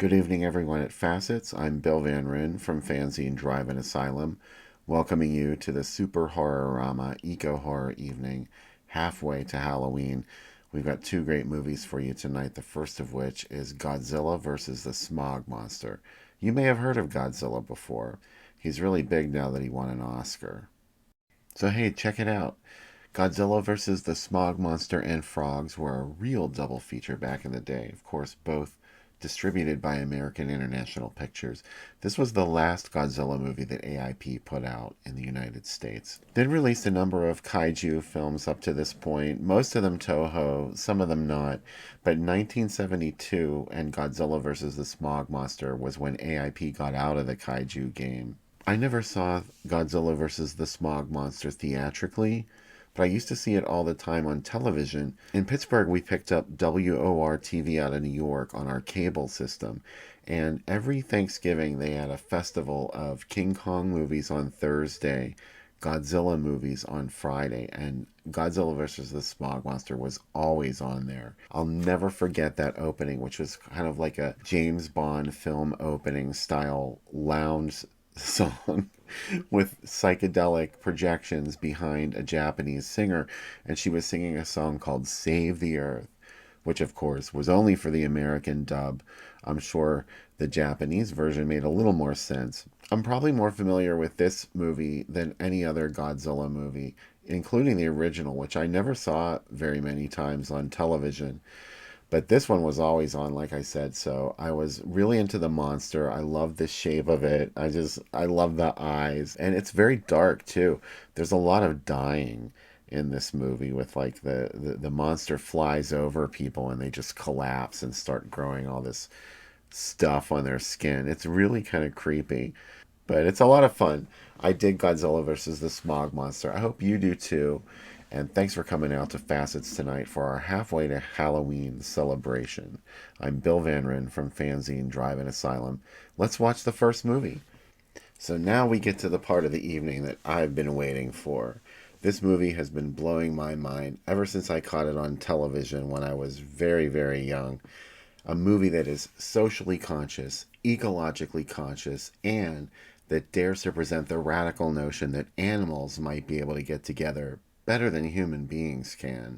Good evening, everyone at Facets. I'm Bill Van Ryn from Fanzine Drive-In Asylum, welcoming you to the Super-Horror-Rama Eco-Horror Evening, halfway to Halloween. We've got two great movies for you tonight, the first of which is Godzilla versus the Smog Monster. You may have heard of Godzilla before. He's really big now that he won an Oscar. So hey, check it out. Godzilla versus the Smog Monster and Frogs were a real double feature back in the day. Of course, both distributed by American International Pictures. This was the last Godzilla movie that AIP put out in the United States. They'd released a number of kaiju films up to this point, most of them Toho, some of them not, but 1972 and Godzilla vs. the Smog Monster was when AIP got out of the kaiju game. I never saw Godzilla vs. the Smog Monster theatrically, but I used to see it all the time on television. In Pittsburgh, we picked up WOR TV out of New York on our cable system, and every Thanksgiving they had a festival of King Kong movies on Thursday, Godzilla movies on Friday, and Godzilla vs. the Smog Monster was always on there. I'll never forget that opening, which was kind of like a James Bond film opening style lounge song with psychedelic projections behind a Japanese singer, and she was singing a song called Save the Earth, which of course was only for the American dub. I'm sure the Japanese version made a little more sense. I'm probably more familiar with this movie than any other Godzilla movie, including the original, which I never saw very many times on television. But this one was always on, like I said, so I was really into the monster. I love the shape of it. I love the eyes. And it's very dark, too. There's a lot of dying in this movie with, like, the monster flies over people and they just collapse and start growing all this stuff on their skin. It's really kind of creepy. But it's a lot of fun. I dig Godzilla versus the Smog Monster. I hope you do, too. And thanks for coming out to Facets tonight for our halfway to Halloween celebration. I'm Bill Van Ryn from Fanzine Drive-In Asylum. Let's watch the first movie. So now we get to the part of the evening that I've been waiting for. This movie has been blowing my mind ever since I caught it on television when I was very, very young. A movie that is socially conscious, ecologically conscious, and that dares to present the radical notion that animals might be able to get together better than human beings can.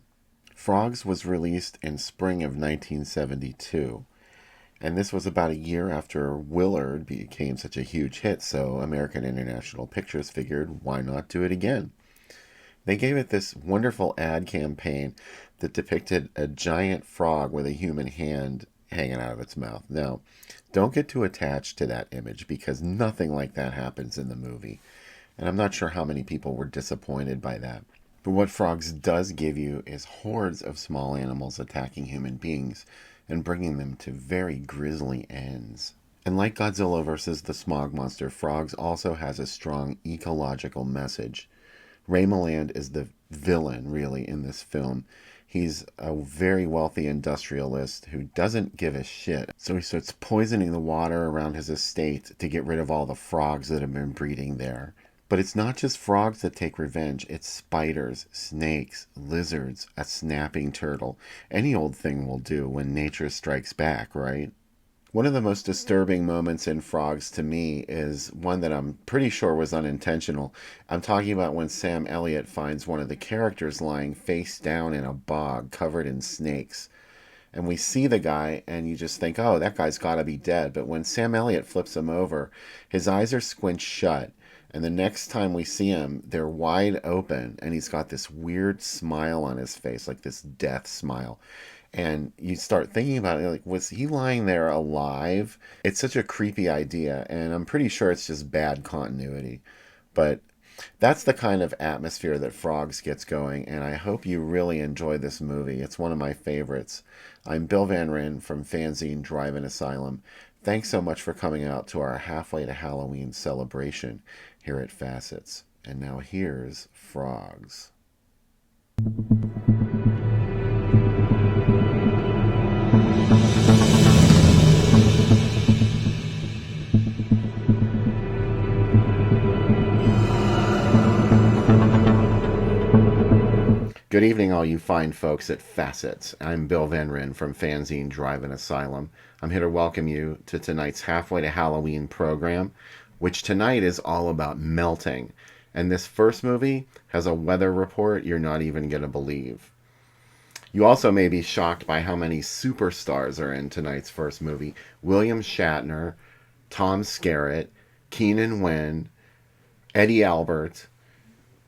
Frogs was released in spring of 1972, and this was about a year after Willard became such a huge hit, so American International Pictures figured, why not do it again? They gave it this wonderful ad campaign that depicted a giant frog with a human hand hanging out of its mouth. Now, don't get too attached to that image because nothing like that happens in the movie, and I'm not sure how many people were disappointed by that. But what Frogs does give you is hordes of small animals attacking human beings and bringing them to very grisly ends. And like Godzilla vs. the Smog Monster, Frogs also has a strong ecological message. Ray Milland is the villain, really, in this film. He's a very wealthy industrialist who doesn't give a shit. So he starts poisoning the water around his estate to get rid of all the frogs that have been breeding there. But it's not just frogs that take revenge. It's spiders, snakes, lizards, a snapping turtle. Any old thing will do when nature strikes back, right? One of the most disturbing moments in Frogs to me is one that I'm pretty sure was unintentional. I'm talking about when Sam Elliott finds one of the characters lying face down in a bog covered in snakes. And we see the guy and you just think, oh, that guy's got to be dead. But when Sam Elliott flips him over, his eyes are squinched shut. And the next time we see him, they're wide open, and he's got this weird smile on his face, like this death smile. And you start thinking about it, like, was he lying there alive? It's such a creepy idea, and I'm pretty sure it's just bad continuity. But that's the kind of atmosphere that Frogs gets going, and I hope you really enjoy this movie. It's one of my favorites. I'm Bill Van Ryn from Fanzine Drive-In Asylum. Thanks so much for coming out to our halfway to Halloween celebration here at Facets. And now here's Frogs. Good evening, all you fine folks at FACETS. I'm Bill Van Ryn from Fanzine Drive-In Asylum. I'm here to welcome you to tonight's Halfway to Halloween program, which tonight is all about melting. And this first movie has a weather report you're not even going to believe. You also may be shocked by how many superstars are in tonight's first movie. William Shatner, Tom Skerritt, Keenan Wynn, Eddie Albert,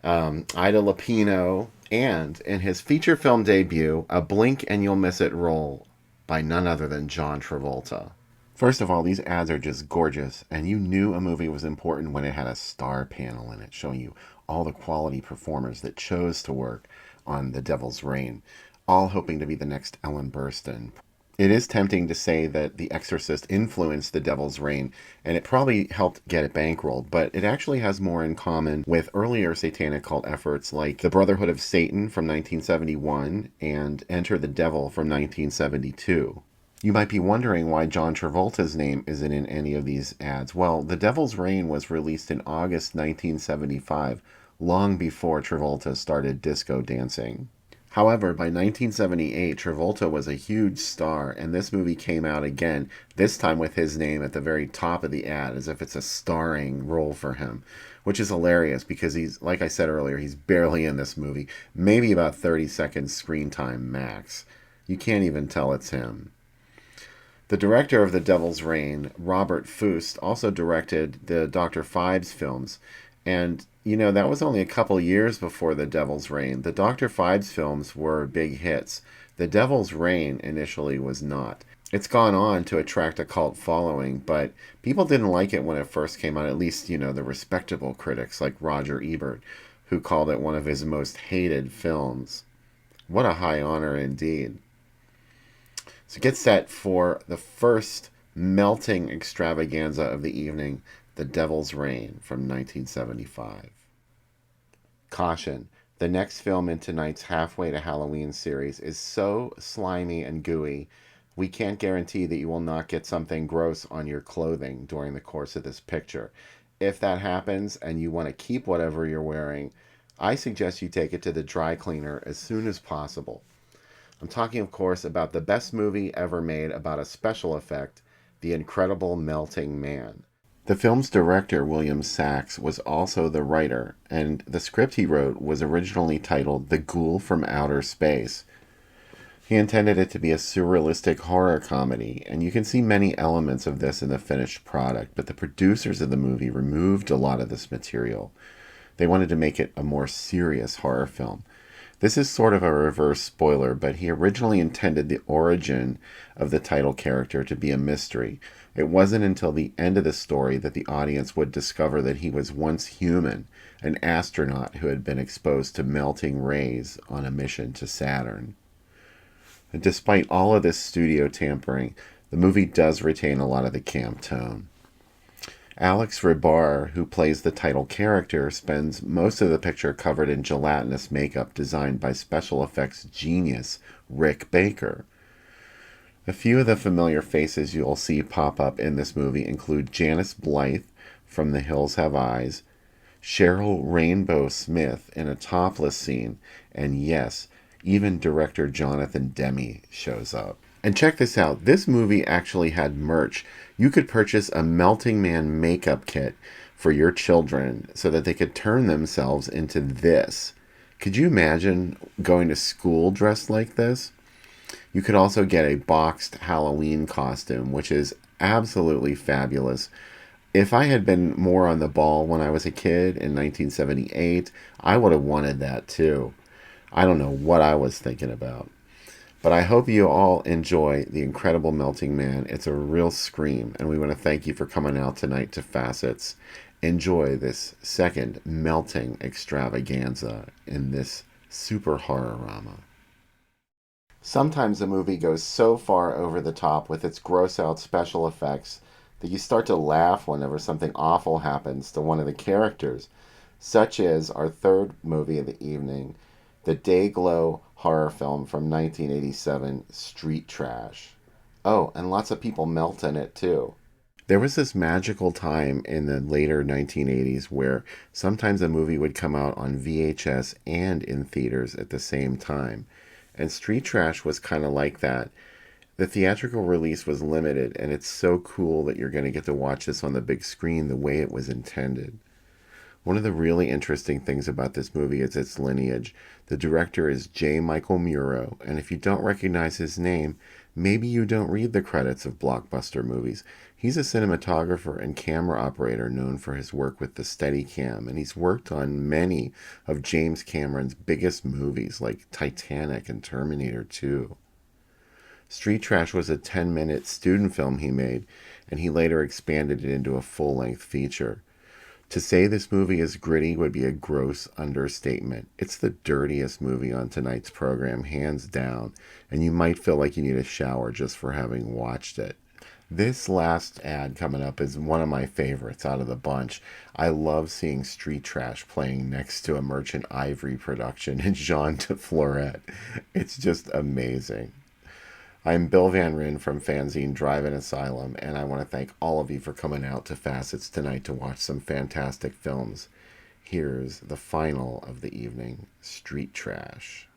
Ida Lupino, and in his feature film debut, a blink and you'll miss it role by none other than John Travolta. First of all, these ads are just gorgeous, and you knew a movie was important when it had a star panel in it showing you all the quality performers that chose to work on The Devil's Reign, all hoping to be the next Ellen Burstyn. It is tempting to say that The Exorcist influenced The Devil's Reign, and it probably helped get it bankrolled, but it actually has more in common with earlier satanic cult efforts like The Brotherhood of Satan from 1971 and Enter the Devil from 1972. You might be wondering why John Travolta's name isn't in any of these ads. Well, The Devil's Reign was released in August 1975, long before Travolta started disco dancing. However, by 1978, Travolta was a huge star, and this movie came out again, this time with his name at the very top of the ad, as if it's a starring role for him, which is hilarious because he's, like I said earlier, he's barely in this movie, maybe about 30 seconds screen time max. You can't even tell it's him. The director of The Devil's Reign, Robert Fust, also directed the Dr. Phibes films, and that was only a couple years before The Devil's Reign. The Dr. Phibes films were big hits. The Devil's Reign initially was not. It's gone on to attract a cult following, but people didn't like it when it first came out, at least, the respectable critics like Roger Ebert, who called it one of his most hated films. What a high honor indeed. So get set for the first melting extravaganza of the evening, The Devil's Reign from 1975. Caution, the next film in tonight's Halfway to Halloween series is so slimy and gooey, we can't guarantee that you will not get something gross on your clothing during the course of this picture. If that happens and you want to keep whatever you're wearing, I suggest you take it to the dry cleaner as soon as possible. I'm talking, of course, about the best movie ever made about a special effect, The Incredible Melting Man. The film's director, William Sachs, was also the writer, and the script he wrote was originally titled The Ghoul from Outer Space. He intended it to be a surrealistic horror comedy, and you can see many elements of this in the finished product, but the producers of the movie removed a lot of this material. They wanted to make it a more serious horror film. This is sort of a reverse spoiler, but he originally intended the origin of the title character to be a mystery. It wasn't until the end of the story that the audience would discover that he was once human, an astronaut who had been exposed to melting rays on a mission to Saturn. And despite all of this studio tampering, the movie does retain a lot of the camp tone. Alex Ribar, who plays the title character, spends most of the picture covered in gelatinous makeup designed by special effects genius Rick Baker. A few of the familiar faces you'll see pop up in this movie include Janice Blythe from The Hills Have Eyes, Cheryl Rainbow Smith in a topless scene, and yes, even director Jonathan Demme shows up. And check this out, this movie actually had merch. You could purchase a Melting Man makeup kit for your children so that they could turn themselves into this. Could you imagine going to school dressed like this? You could also get a boxed Halloween costume, which is absolutely fabulous. If I had been more on the ball when I was a kid in 1978, I would have wanted that too. I don't know what I was thinking about. But I hope you all enjoy The Incredible Melting Man. It's a real scream, and we want to thank you for coming out tonight to Facets. Enjoy this second melting extravaganza in this Super-Horror-Rama. Sometimes a movie goes so far over the top with its gross-out special effects that you start to laugh whenever something awful happens to one of the characters, such as our third movie of the evening, the Dayglow horror film from 1987, Street Trash. Oh, and lots of people melt in it too. There was this magical time in the later 1980s where sometimes a movie would come out on VHS and in theaters at the same time. And Street Trash was kind of like that. The theatrical release was limited, and it's so cool that you're going to get to watch this on the big screen the way it was intended. One of the really interesting things about this movie is its lineage. The director is J. Michael Muro, and if you don't recognize his name, maybe you don't read the credits of blockbuster movies. He's a cinematographer and camera operator known for his work with the Steadicam, and he's worked on many of James Cameron's biggest movies like Titanic and Terminator 2. Street Trash was a 10-minute student film he made, and he later expanded it into a full length feature. To say this movie is gritty would be a gross understatement. It's the dirtiest movie on tonight's program, hands down, and you might feel like you need a shower just for having watched it. This last ad coming up is one of my favorites out of the bunch. I love seeing Street Trash playing next to a Merchant Ivory production in Jean de Florette. It's just amazing. I'm Bill Van Ryn from Fanzine Drive-In Asylum, and I want to thank all of you for coming out to Facets tonight to watch some fantastic films. Here's the final of the evening, Street Trash.